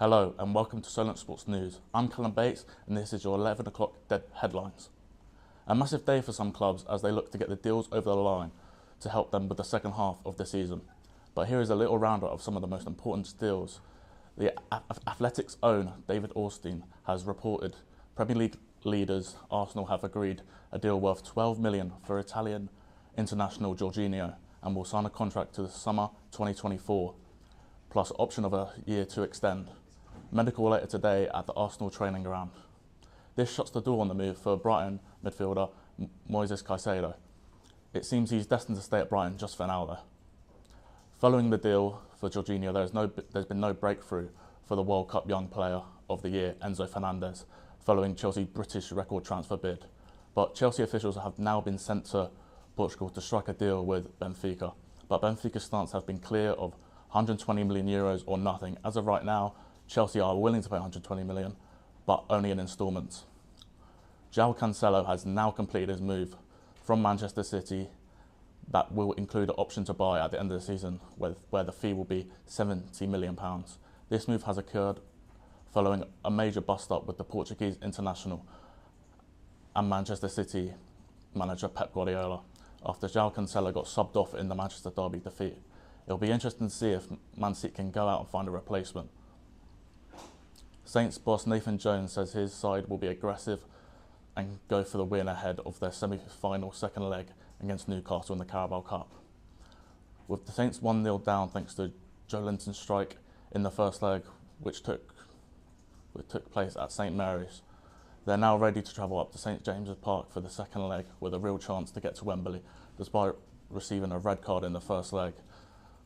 Hello and welcome to Solent Sports News. I'm Callum Bates and this is your 11 o'clock headlines. A massive day for some clubs as they look to get the deals over the line to help them with the second half of the season. But here is a little roundup of some of the most important deals. The Athletics' own David Ornstein has reported Premier League leaders Arsenal have agreed a deal worth $12 million for Italian international Jorginho and will sign a contract to the summer 2024, plus option of a year to extend. Medical later today at the Arsenal training ground. This shuts the door on the move for Brighton midfielder Moises Caicedo. It seems he's destined to stay at Brighton just for now though. Following the deal for Jorginho, there's been no breakthrough for the World Cup Young Player of the Year, Enzo Fernandez, following Chelsea's British record transfer bid. But Chelsea officials have now been sent to Portugal to strike a deal with Benfica. But Benfica's stance has been clear of 120 million euros or nothing. As of right now, Chelsea are willing to pay 120 million, but only in instalments. João Cancelo has now completed his move from Manchester City that will include an option to buy at the end of the season, where the fee will be £70 million. This move has occurred following a major bust-up with the Portuguese international and Manchester City manager Pep Guardiola after João Cancelo got subbed off in the Manchester derby defeat. It'll be interesting to see if Man City can go out and find a replacement. Saints boss Nathan Jones says his side will be aggressive and go for the win ahead of their semi-final second leg against Newcastle in the Carabao Cup. With the Saints 1-0 down thanks to Joe Linton's strike in the first leg, which took place at St Mary's, they're now ready to travel up to St James's Park for the second leg with a real chance to get to Wembley, despite receiving a red card in the first leg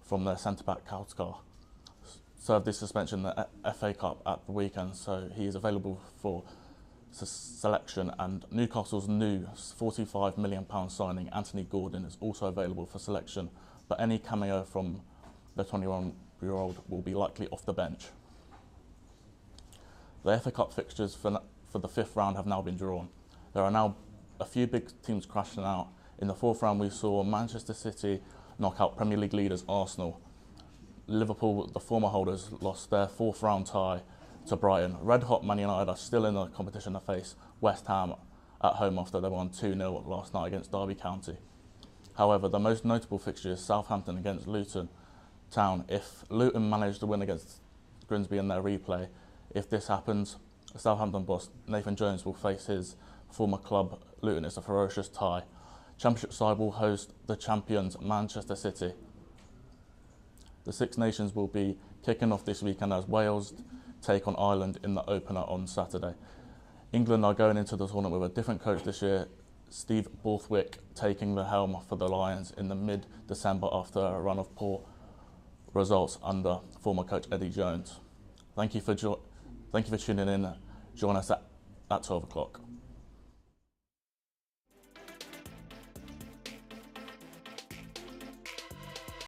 from their centre-back Kautkar. Served his suspension in the FA Cup at the weekend, so he is available for selection, and Newcastle's new £45 million signing Anthony Gordon is also available for selection, but any cameo from the 21-year-old will be likely off the bench. The FA Cup fixtures for the fifth round have now been drawn. There are now a few big teams crashing out. In the fourth round we saw Manchester City knock out Premier League leaders Arsenal. Liverpool, the former holders, lost their fourth round tie to Brighton. Red hot Man United are still in the competition to face West Ham at home after they won 2-0 last night against Derby County. However, the most notable fixture is Southampton against Luton Town. If Luton manage to win against Grimsby in their replay, if this happens, Southampton boss Nathan Jones will face his former club Luton. It's a ferocious tie. Championship side will host the champions Manchester City. The Six Nations will be kicking off this weekend as Wales take on Ireland in the opener on Saturday. England are going into the tournament with a different coach this year, Steve Borthwick taking the helm for the Lions in the mid-December after a run of poor results under former coach Eddie Jones. Thank you for tuning in. Join us at 12 o'clock.